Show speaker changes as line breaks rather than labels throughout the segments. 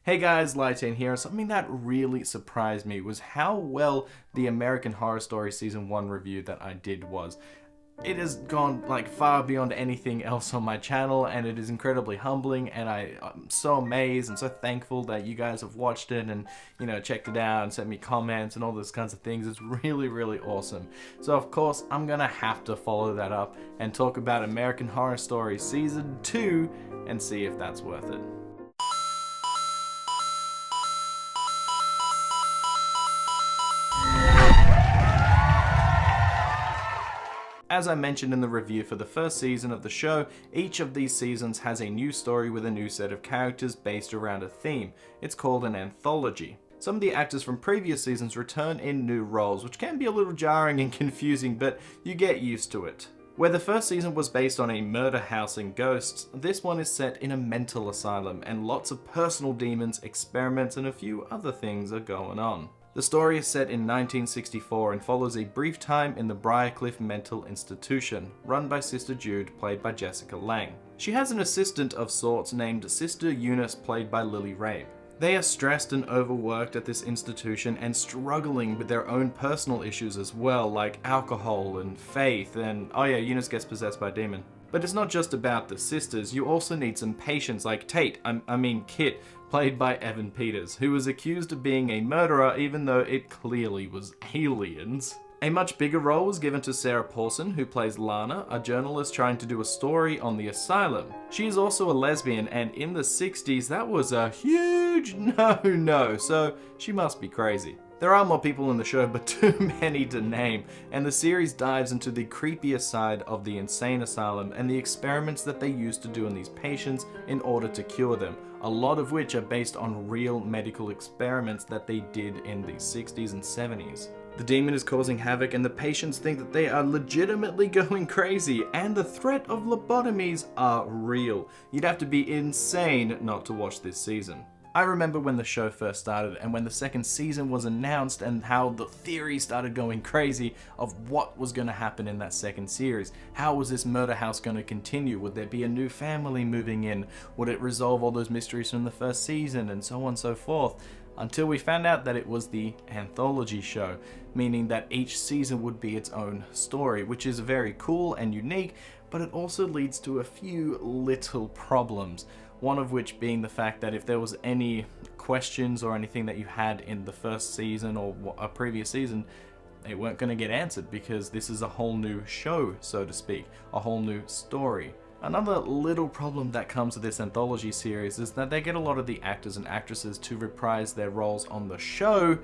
Hey guys, Lytane here. Something that really surprised me was how well the American Horror Story Season 1 review that I did was. It has gone far beyond anything else on my channel, and it is incredibly humbling, and I'm so amazed and so thankful that you guys have watched it and, checked it out and sent me comments and all those kinds of things. It's really, really awesome. So of course, I'm gonna have to follow that up and talk about American Horror Story Season 2 and see if that's worth it. As I mentioned in the review for the first season of the show, each of these seasons has a new story with a new set of characters based around a theme. It's called an anthology. Some of the actors from previous seasons return in new roles, which can be a little jarring and confusing, but you get used to it. Where the first season was based on a murder house and ghosts, this one is set in a mental asylum, and lots of personal demons, experiments, and a few other things are going on. The story is set in 1964 and follows a brief time in the Briar Cliff Mental Institution, run by Sister Jude, played by Jessica Lange. She has an assistant of sorts named Sister Eunice, played by Lily Rabe. They are stressed and overworked at this institution and struggling with their own personal issues as well, like alcohol and faith, and oh yeah, Eunice gets possessed by a demon. But it's not just about the sisters, you also need some patients like Kit, played by Evan Peters, who was accused of being a murderer even though it clearly was aliens. A much bigger role was given to Sara Paulson, who plays Lana, a journalist trying to do a story on the asylum. She is also a lesbian, and in the 60s that was a huge no-no, so she must be crazy. There are more people in the show, but too many to name, and the series dives into the creepier side of the insane asylum and the experiments that they used to do on these patients in order to cure them, a lot of which are based on real medical experiments that they did in the 60s and 70s. The demon is causing havoc, and the patients think that they are legitimately going crazy, and the threat of lobotomies are real. You'd have to be insane not to watch this season. I remember when the show first started and when the second season was announced and how the theory started going crazy of what was going to happen in that second series. How was this murder house going to continue? Would there be a new family moving in? Would it resolve all those mysteries from the first season, and so on and so forth? Until we found out that it was the anthology show, meaning that each season would be its own story, which is very cool and unique, but it also leads to a few little problems. One of which being the fact that if there was any questions or anything that you had in the first season or a previous season, they weren't going to get answered because this is a whole new show, so to speak, a whole new story. Another little problem that comes with this anthology series is that they get a lot of the actors and actresses to reprise their roles on the show,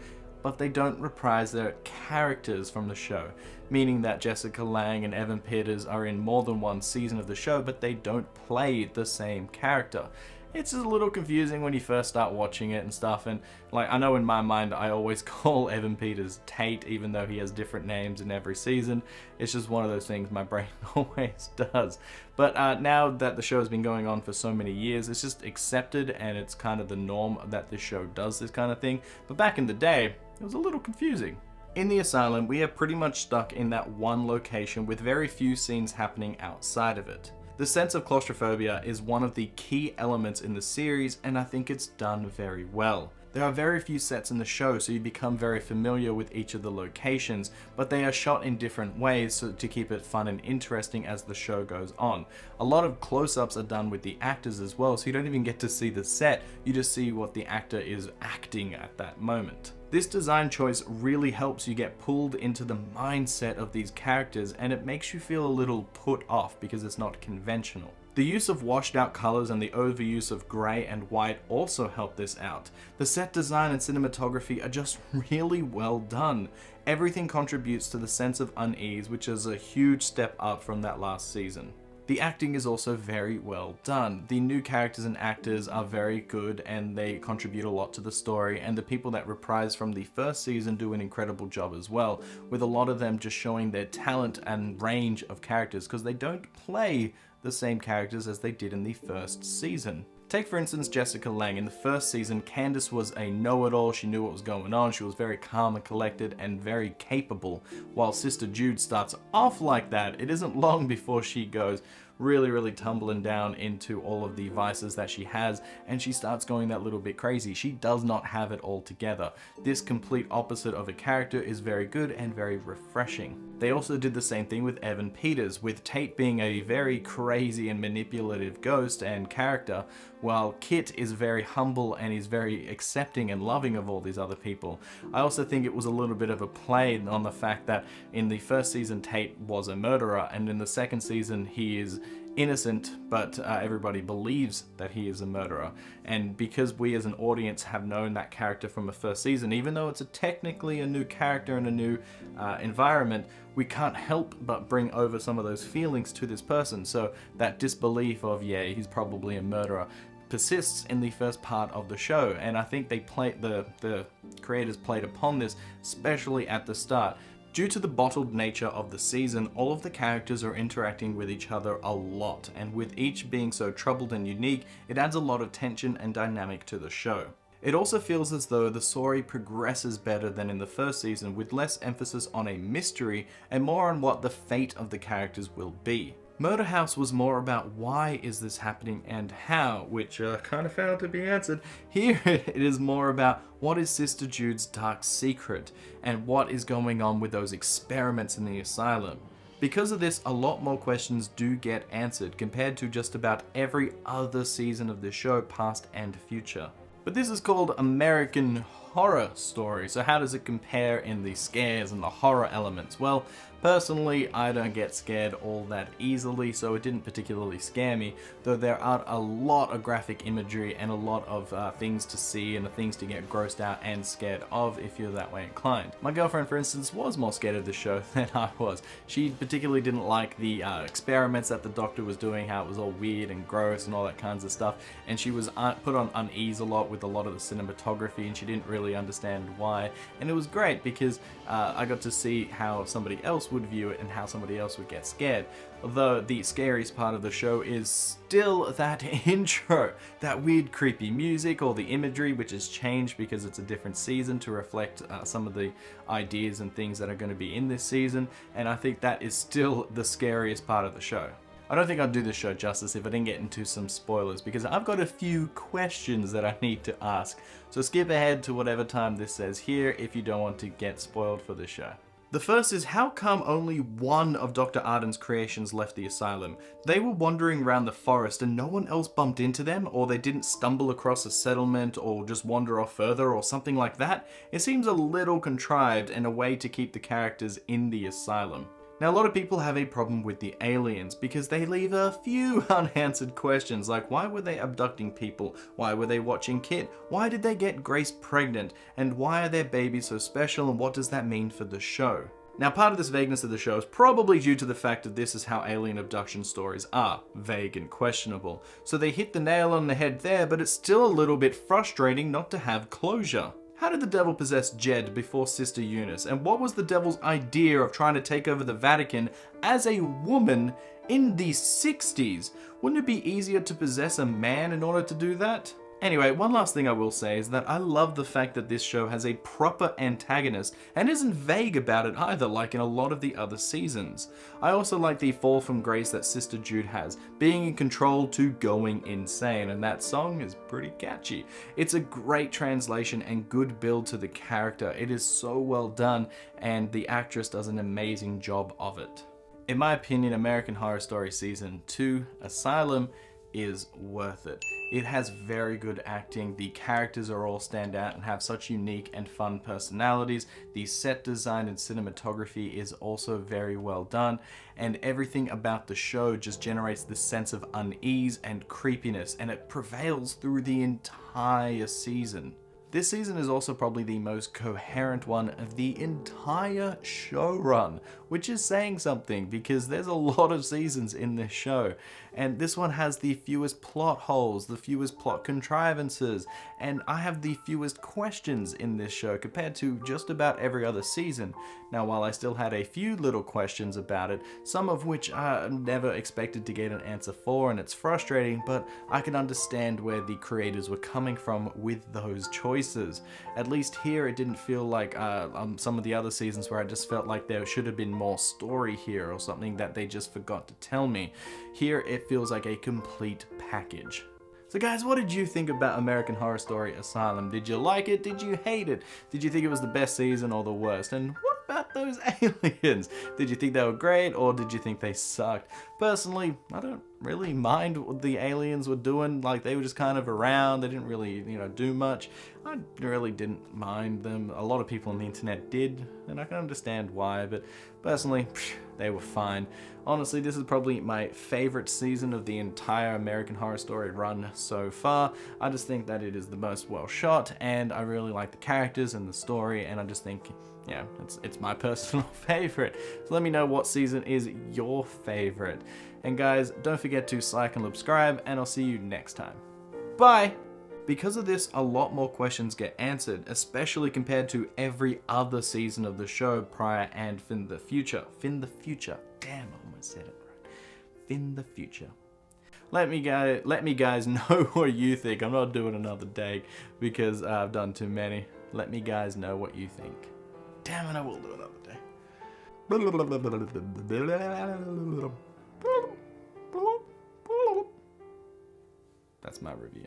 but they don't reprise their characters from the show, meaning that Jessica Lange and Evan Peters are in more than one season of the show, but they don't play the same character. It's a little confusing when you first start watching it and stuff, and I know in my mind I always call Evan Peters Tate, even though he has different names in every season. It's just one of those things my brain always does. But now that the show has been going on for so many years, it's just accepted, and it's kind of the norm that this show does this kind of thing. But back in the day, it was a little confusing. In the asylum, we are pretty much stuck in that one location with very few scenes happening outside of it. The sense of claustrophobia is one of the key elements in the series, and I think it's done very well. There are very few sets in the show, so you become very familiar with each of the locations, but they are shot in different ways to keep it fun and interesting as the show goes on. A lot of close-ups are done with the actors as well, so you don't even get to see the set, you just see what the actor is acting at that moment. This design choice really helps you get pulled into the mindset of these characters, and it makes you feel a little put off because it's not conventional. The use of washed out colors and the overuse of grey and white also help this out. The set design and cinematography are just really well done. Everything contributes to the sense of unease, which is a huge step up from that last season. The acting is also very well done. The new characters and actors are very good, and they contribute a lot to the story, and the people that reprise from the first season do an incredible job as well, with a lot of them just showing their talent and range of characters because they don't play the same characters as they did in the first season. Take for instance Jessica Lange. In the first season, Candace was a know-it-all, she knew what was going on, she was very calm and collected and very capable. While Sister Jude starts off like that, it isn't long before she goes really tumbling down into all of the vices that she has, and she starts going that little bit crazy. She does not have it all together. This complete opposite of a character is very good and very refreshing. They also did the same thing with Evan Peters, with Tate being a very crazy and manipulative ghost and character, while Kit is very humble and is very accepting and loving of all these other people. I also think it was a little bit of a play on the fact that in the first season Tate was a murderer, and in the second season he is innocent, but everybody believes that he is a murderer. And because we as an audience have known that character from the first season, even though it's technically a new character and a new environment, we can't help but bring over some of those feelings to this person. So that disbelief of, yeah, he's probably a murderer, persists in the first part of the show. And I think they the creators played upon this, especially at the start. Due to the bottled nature of the season, all of the characters are interacting with each other a lot, and with each being so troubled and unique, it adds a lot of tension and dynamic to the show. It also feels as though the story progresses better than in the first season, with less emphasis on a mystery and more on what the fate of the characters will be. Murder House was more about why is this happening and how, which kind of failed to be answered. Here it is more about what is Sister Jude's dark secret and what is going on with those experiments in the asylum. Because of this, a lot more questions do get answered compared to just about every other season of the show, past and future. But this is called American Horror Story, so how does it compare in the scares and the horror elements? Well, personally, I don't get scared all that easily, so it didn't particularly scare me, though there are a lot of graphic imagery and a lot of things to see and things to get grossed out and scared of if you're that way inclined. My girlfriend, for instance, was more scared of the show than I was. She particularly didn't like the experiments that the doctor was doing, how it was all weird and gross and all that kinds of stuff, and she was put on unease a lot with a lot of the cinematography, and she didn't really understand why. And it was great because I got to see how somebody else would view it and how somebody else would get scared. Although the scariest part of the show is still that intro, that weird creepy music, or the imagery, which has changed because it's a different season to reflect some of the ideas and things that are going to be in this season, and I think that is still the scariest part of the show. I don't think I'd do this show justice if I didn't get into some spoilers, because I've got a few questions that I need to ask. So skip ahead to whatever time this says here if you don't want to get spoiled for the show. The first is, how come only one of Dr. Arden's creations left the asylum? They were wandering around the forest and no one else bumped into them, or they didn't stumble across a settlement or just wander off further or something like that? It seems a little contrived and a way to keep the characters in the asylum. Now, a lot of people have a problem with the aliens because they leave a few unanswered questions, like why were they abducting people? Why were they watching Kit? Why did they get Grace pregnant? And why are their babies so special, and what does that mean for the show? Now, part of this vagueness of the show is probably due to the fact that this is how alien abduction stories are, vague and questionable. So they hit the nail on the head there, but it's still a little bit frustrating not to have closure. How did the devil possess Jed before Sister Eunice? And what was the devil's idea of trying to take over the Vatican as a woman in the 60s? Wouldn't it be easier to possess a man in order to do that? Anyway, one last thing I will say is that I love the fact that this show has a proper antagonist and isn't vague about it either, like in a lot of the other seasons. I also like the fall from grace that Sister Jude has, being in control to going insane, and that song is pretty catchy. It's a great translation and good build to the character. It is so well done, and the actress does an amazing job of it. In my opinion, American Horror Story Season 2, Asylum, is worth it. It has very good acting, the characters are all stand out and have such unique and fun personalities, the set design and cinematography is also very well done, and everything about the show just generates this sense of unease and creepiness, and it prevails through the entire season. This season is also probably the most coherent one of the entire show run, which is saying something because there's a lot of seasons in this show. And this one has the fewest plot holes, the fewest plot contrivances, and I have the fewest questions in this show compared to just about every other season. Now, while I still had a few little questions about it, some of which I never expected to get an answer for, and it's frustrating, but I can understand where the creators were coming from with those choices. At least here it didn't feel like some of the other seasons where I just felt like there should have been more story here or something that they just forgot to tell me. Here it feels like a complete package. So guys, what did you think about American Horror Story Asylum? Did you like it? Did you hate it? Did you think it was the best season or the worst? And what about those aliens? Did you think they were great or did you think they sucked? Personally, I don't really mind what the aliens were doing. Like, they were just kind of around. They didn't really, do much. I really didn't mind them. A lot of people on the internet did, and I can understand why, but personally, they were fine. Honestly, this is probably my favorite season of the entire American Horror Story run so far. I just think that it is the most well shot, and I really like the characters and the story, and I just think, yeah, it's my personal favorite. So let me know what season is your favorite. And guys, don't forget to like and subscribe, and I'll see you next time. Bye! Because of this, a lot more questions get answered, especially compared to every other season of the show prior and in the future. In the future. Damn, I almost said it right. In the future. Let me guys know what you think. I'm not doing another day because I've done too many. Let me guys know what you think. Damn it, I will do another day. That's my review.